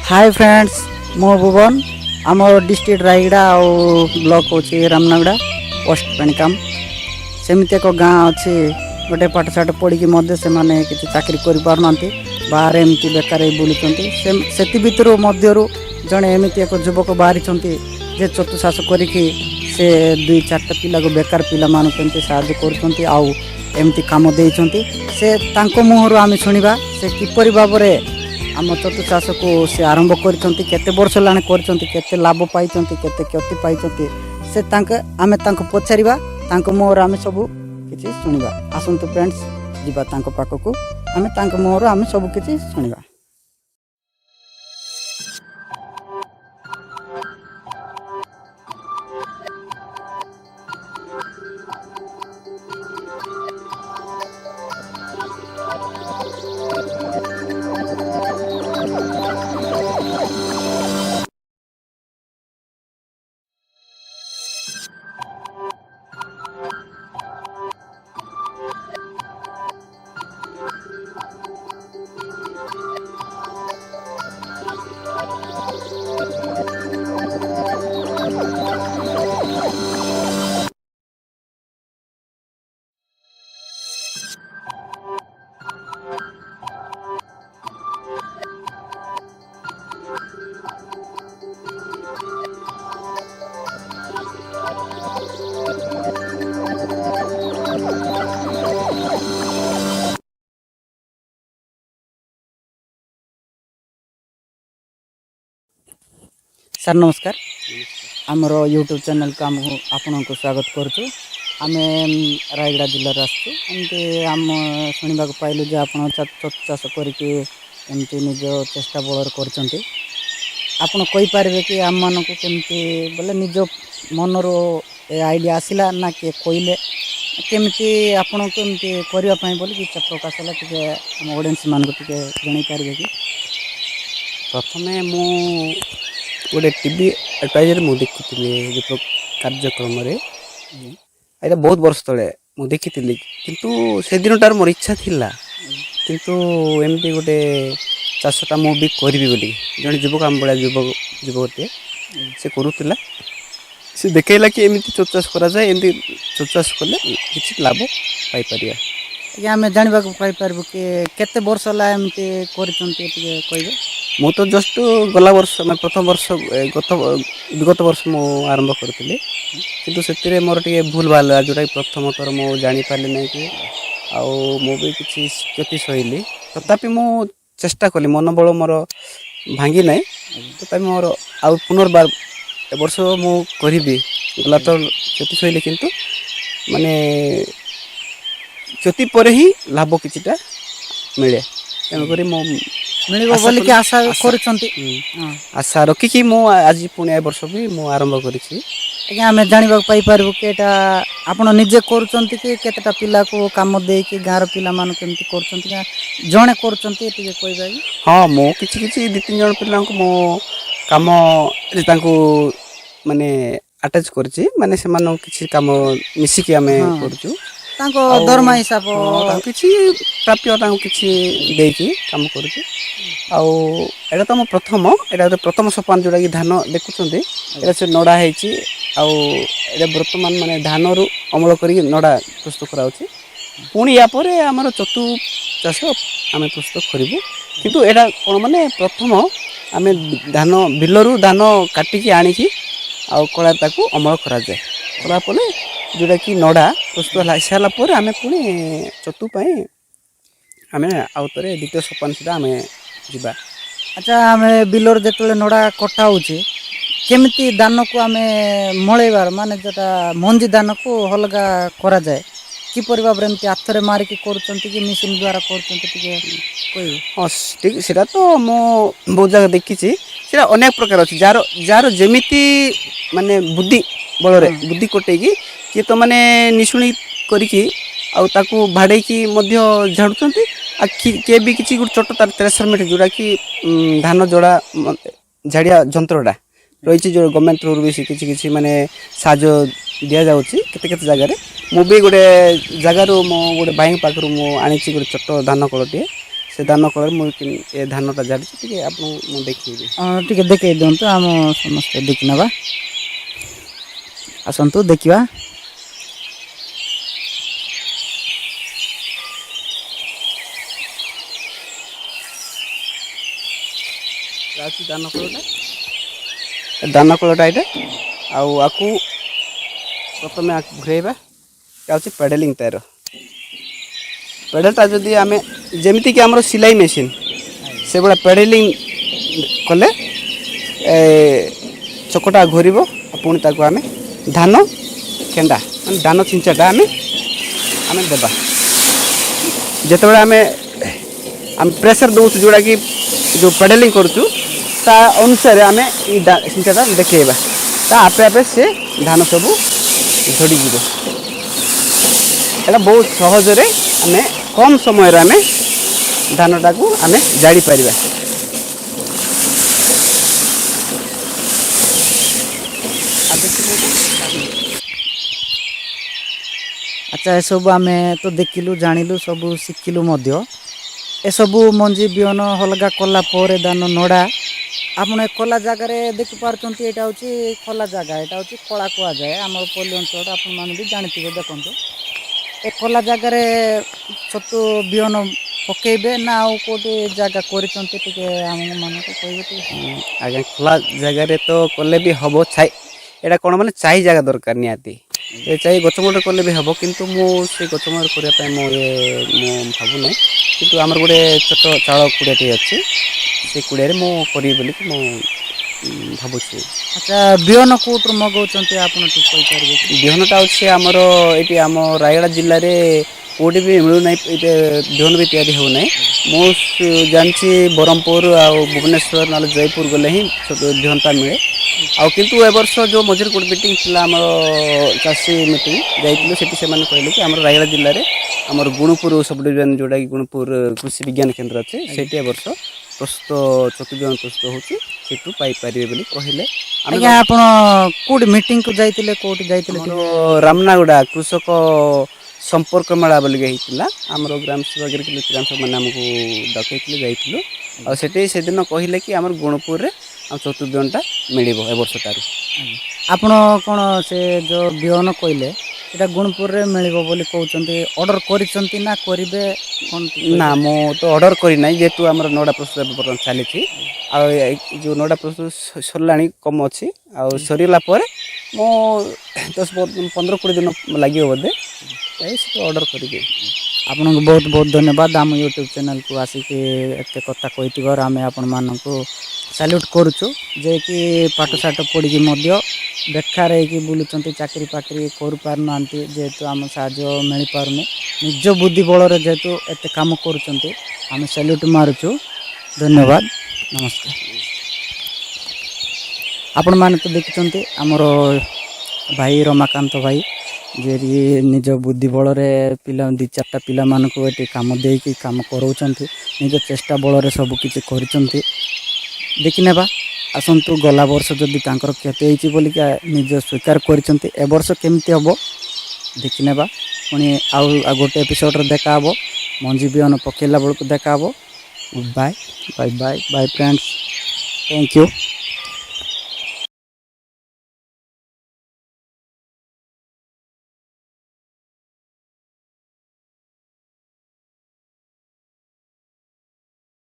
Hi friends मो भुवन आम district Rayagada और ब्लॉक होची रामनगड़ा पोस्ट पेणकाम सेमती एक गाँ अच्छी गोटे पाठशाठ पढ़ी से माने किसी चाकरी कर पारनांती बाहर एमती बेकार बुलूँ से भितर मध्य जड़े एमती एक युवक बाहरी जे चतुर्श्वास करिकी से दुई चार पिला को बेकार पिला मान साहाଯ୍य करमती कम देते से मुहर आम शुणा से किपर भाव आम चतुर्श्वास को सी आरंभ करते वर्ष लाने करते लाभ पाई केते क्षति पाई से आम पचारा मुहर आम सब किसी शुणा आसतु फ्रेंड्स जीवा पाखक आम मुहर आम सब किसी शुणा। सर नमस्कार आमर यूट्यूब चैनल को आपण को स्वागत करुँ आम रायगड़ा जिलार आमती आम शुणा पाइलु जे आप चाष करके निज चेष्टा बल करपारे कि आम मान को केमती बोले निज मनर आइडिया आसला ना किए कहले केमती आपण केमती करने बोली इच्छा प्रकाश है टे आम ऑडियंस मान को जन पारे कि प्रथमे मु गोटे टीवी एडभाइजर मुझे देखी जो कार्यक्रम यहाँ बहुत वर्ष तले मुझे देखी किंतु से दिन टार मोर इच्छा थिला किंतु एमती गोटे चाषटा मु भी करी बोली जड़े युवक आम भाया युवकटे से करूला से देखला कि एमती चतुर्चाष कराए एमती चतुर्चाष कले किसी लाभ पाइपर आम जानवा पाइपर कि केते वर्ष है एमती कर मु तो जस्ट गला वर्ष मैं प्रथम वर्ष विगत वर्ष मु आरंभ करी किंतु से मोर टे भूल भाल जोटा प्रथम थर मु जापारे ना कि आउ भी किसी क्षति सहली तथापि मु चेष्टा कली मनोबल मोर भांगी ना तथापि मोर आउ पुनर्बार ए वर्ष मु करी गला तो क्षति सहली किंतु माने क्षति पर ही लाभ किछिटा मिले तेणुक मो मिल कि आशा कर आशा रखिकी मु आज पुणी ए वर्ष भी मु आरंभ करी आम जानवा पाइपर कि आपड़ निजे करता पिला को कम दे कि गाँव पिला मान केमती कर जड़े कर हाँ मु कि दु तीन जन पिला मो कम माने अटैच करछि माने से मानो किछि काम मिसिकी आमे करछु दरमा हिसाब किसी प्राप्य किसी देकी काम करुँ आउ एटा तो प्रथम एटा प्रथम सोपान जोड़ा कि धान देखुं से नड़ा होती बर्तमान माने धान रु अमल कर नड़ा प्रस्तुत कराऊँ पुणी यापर आमर चतु चाष आम प्रस्तुत करूँ किंतु एटा कौन माने प्रथम आम धान बिलरू धान काटिकी आणिकी कला अमल कराए कलापर जोटा कि नड़ा प्रस्तुत है सारापर आम पुणी चतुपाई आम आउ थे द्वितीय सोपान सुधा आम जा। अच्छा आम बिलर जो नड़ा कटा होमती दान को आम मलैबार माने जोटा मंजी दान को हलगा करा जाए किपर भाव में हाथ मारिकी कि मेसीन द्वारा कर हाँ ठीक से तो मो बहुत जगह देखी अनेक प्रकार अच्छी जार जार जमीती माने बुद्धि बल बुद्धि कटे किए तो माने निशुणी करिकी भाड़े की झाड़ुं किए भी किसी गोटे छोट तार थ्रेसर मेट जोड़ा कि धान जोड़ा झाड़िया जंत्रटा रही जो गवर्नमेंट थ्रू भी किसी माने साजो दि जाऊँगी केते जगार मुझे गोटे जगार मो गोटे भाई पाखर मुझे गोटे छोट धान कलटे ସେ ଧାନ କଳରେ ମୁଁ ଏ ଧାନଟା ଜାଣିଛି ଟିକେ ଆପଣଙ୍କୁ ମୁଁ ଦେଖେଇବି। ଟିକେ ଦେଖେଇ ଦିଅନ୍ତୁ, ଆମ ସମସ୍ତେ ଦେଖି ନେବା। ଆସନ୍ତୁ ଦେଖିବା। ଅଛି ଦାନ କଳଟା ଏଇଟା। ଆଉ ଆକୁ ପ୍ରଥମେ ଘୁରେଇବା, ହେଉଛି ପେଡ଼େଲିଂ ତାର। ପେଡ଼େଲଟା ଯଦି ଆମେ ଯେମିତିକି ଆମର ସିଲେଇ ମେସିନ୍ ସେଭଳିଆ ପେଡ଼େଲିଂ କଲେ ଚକଟା ଘୁରିବ। ପୁଣି ତାକୁ ଆମେ ଧାନ କେଣ୍ଡା ମାନେ ଧାନ ଛିଞ୍ଚାଟା ଆମେ ଦେବା। ଯେତେବେଳେ ଆମେ ପ୍ରେସର ଦେଉଛୁ, ଯେଉଁଟାକି ଯେଉଁ ପେଡ଼େଲିଂ କରୁଛୁ ତା ଅନୁସାରେ ଆମେ ଏଇ ଛିଞ୍ଚାଟା ଦେଖେଇବା। ତା ଆପେ ଆପେ ସେ ଧାନ ସବୁ ଝଡ଼ିଯିବ। ଏଇଟା ବହୁତ ସହଜରେ ଆମେ କମ୍ ସମୟରେ ଆମେ ଧାନଟାକୁ ଆମେ ଜାଳିପାରିବା। ଆଚ୍ଛା, ଏସବୁ ଆମେ ତ ଦେଖିଲୁ, ଜାଣିଲୁ, ସବୁ ଶିଖିଲୁ ମଧ୍ୟ। ଏସବୁ ମଞ୍ଜି ବିହନ ଅଲଗା କଲା ପରେ ଧାନ ନଡ଼ା ଆପଣ ଏ ଖୋଲା ଜାଗାରେ ଦେଖିପାରୁଛନ୍ତି। ଏଇଟା ହେଉଛି ଖୋଲା ଜାଗା, ଏଇଟା ହେଉଛି କଳା କୁହାଯାଏ ଆମର ପଲ୍ଲୀ ଅଞ୍ଚଳ। ଆପଣମାନେ ବି ଜାଣିଥିବେ। ଦେଖନ୍ତୁ, ଏ ଖୋଲା ଜାଗାରେ ଛତୁ ବିହନ ପକେଇବେ ନା ଆଉ କେଉଁଠି ଜାଗା କରିଛନ୍ତି, ଟିକେ ଆମମାନଙ୍କୁ କହିବେ ଟିକେ। ଆଜ୍ଞା, ଖୋଲା ଜାଗାରେ ତ କଲେ ବି ହେବ। ଏଇଟା କ'ଣ ମାନେ ଚାହି ଜାଗା ଦରକାର ନିହାତି। ଏ ଚାହି ଗଛ ମୂଳରେ କଲେ ବି ହେବ, କିନ୍ତୁ ମୁଁ ସେ ଗଛ ମୂଳରେ କରିବା ପାଇଁ ମୁଁ ଭାବୁନାହିଁ। କିନ୍ତୁ ଆମର ଗୋଟେ ଛୋଟ ଚାଳ କୁଡ଼ିଆଟିଏ ଅଛି, ସେ କୁଡ଼ିଆରେ ମୁଁ କରିବି ବୋଲିକି ମୁଁ ଭାବୁଛି। ଆଚ୍ଛା, ବିହନ କେଉଁଠୁ ମଗାଉଛନ୍ତି ଆପଣ ଟିକେ କହିପାରିବେ କି? ବିହନଟା ଅଛି ଆମର ଏଇଠି ଆମ ରାୟଗଡ଼ା ଜିଲ୍ଲାରେ କେଉଁଠି ବି ମିଳୁନାହିଁ। ଏଇଟା ବିହନ ବି ତିଆରି ହେଉନାହିଁ। ମୁଁ ଜାଣିଛି ବ୍ରହ୍ମପୁର ଆଉ ଭୁବନେଶ୍ୱର ନହେଲେ ଜୟପୁର ଗଲେ ହିଁ ବିହନଟା ମିଳେ। ଆଉ କିନ୍ତୁ ଏ ବର୍ଷ ଯେଉଁ ମଝିରେ ଗୋଟେ ମିଟିଂ ଥିଲା, ଆମର ଚାଷୀ ମିଟିଂ ଯାଇଥିଲୁ, ସେଠି ସେମାନେ କହିଲେ କି ଆମର ରାୟଗଡ଼ା ଜିଲ୍ଲାରେ ଆମର ଗୁଣୁପୁର ସବ୍ ଡିଭିଜନ୍, ଯେଉଁଟାକି ଗୁଣୁପୁର କୃଷି ବିଜ୍ଞାନ କେନ୍ଦ୍ର ଅଛି, ସେଇଠି ଏ ବର୍ଷ ପ୍ରସ୍ତୁତ ଛତୁ ବିହନ ପ୍ରସ୍ତୁତ ହେଉଛି, ସେଇଠୁ ପାଇପାରିବେ ବୋଲି କହିଲେ। ଆମେ ଆଜ୍ଞା, ଆପଣ କେଉଁଠି ମିଟିଂକୁ ଯାଇଥିଲେ, କେଉଁଠି ଯାଇଥିଲେ ଆମର ଟିକେ? ରାମନାଗୁଡ଼ା କୃଷକ ସମ୍ପର୍କ ମେଳା ବୋଲିକି ହେଇଥିଲା। ଆମର ଗ୍ରାମ ସେବକ ଗ୍ରାମ ସେବକ ମାନେ ଆମକୁ ଡକେଇଥିଲେ, ଯାଇଥିଲୁ। ଆଉ ସେଠି ସେଦିନ କହିଲେ କି ଆମର ଗୁଣପୁରରେ ଆମ ଛତୁ ବିହନଟା ମିଳିବ ଏ ବର୍ଷଟାରୁ। ଆପଣ କ'ଣ ସେ ଯେଉଁ ବିହନ କହିଲେ ସେଇଟା ଗୁଣପୁରରେ ମିଳିବ ବୋଲି କହୁଛନ୍ତି? ଅର୍ଡ଼ର କରିଛନ୍ତି ନା କରିବେ? କ'ଣ ଟିକେ ନା, କହିବେ? ମୁଁ ତ ଅର୍ଡ଼ର କରିନାହିଁ, ଯେହେତୁ ଆମର ନଡ଼ା ପ୍ରସ୍ତୁତ ବର୍ତ୍ତମାନ ଚାଲିଛି। ଆଉ ଏ ଯେଉଁ ନଡ଼ା ପ୍ରସ୍ତୁତ ସରିଲାଣି, କମ୍ ଅଛି। ଆଉ ସରିଗଲା ପରେ ମୁଁ 10-15-20 ଦିନ ଲାଗିବ ବୋଧେ, ସେଠୁ ଅର୍ଡ଼ର କରିବି। ଆପଣଙ୍କୁ ବହୁତ ବହୁତ ଧନ୍ୟବାଦ। ଆମ ୟୁଟ୍ୟୁବ୍ ଚ୍ୟାନେଲ୍କୁ ଆସିକି ଏତେ କଥା କହିଥିବାରୁ ଆମେ ଆପଣମାନଙ୍କୁ ସାଲ୍ୟୁଟ୍ କରୁଛୁ। ଯିଏକି ପାଠଶାଠ ପଢ଼ିକି ମଧ୍ୟ ବେକାର ହେଇକି ବୁଲୁଛନ୍ତି, ଚାକିରି ଫାକିରି କରିପାରୁନାହାନ୍ତି, ଯେହେତୁ ଆମ ସାହାଯ୍ୟ ମିଳିପାରୁନି। ନିଜ ବୁଦ୍ଧି ବଳରେ ଯେହେତୁ ଏତେ କାମ କରୁଛନ୍ତି, ଆମେ ସାଲ୍ୟୁଟ୍ ମାରୁଛୁ। ଧନ୍ୟବାଦ, ନମସ୍କାର। ଆପଣମାନେ ତ ଦେଖିଛନ୍ତି ଆମର ଭାଇ ରମାକାନ୍ତ ଭାଇ, ଯିଏକି ନିଜ ବୁଦ୍ଧି ବଳରେ 2-4ଟା ପିଲାମାନଙ୍କୁ ଏଠି କାମ ଦେଇକି କାମ କରାଉଛନ୍ତି। ନିଜ ଚେଷ୍ଟା ବଳରେ ସବୁ କିଛି କରିଛନ୍ତି। ଦେଖିନେବା, ଆସନ୍ତୁ। ଗଲା ବର୍ଷ ଯଦି ତାଙ୍କର କ୍ଷତି ହେଇଛି ବୋଲିକି ନିଜ ସ୍ୱୀକାର କରିଛନ୍ତି, ଏ ବର୍ଷ କେମିତି ହେବ ଦେଖିନେବା। ପୁଣି ଆଉ ଗୋଟେ ଏପିସୋଡ଼ରେ ଦେଖା ହେବ। ମଞ୍ଜି ବିହନ ପକାଇଲା ବେଳକୁ ଦେଖା ହେବ। Bye bye bye bye friends, thank you.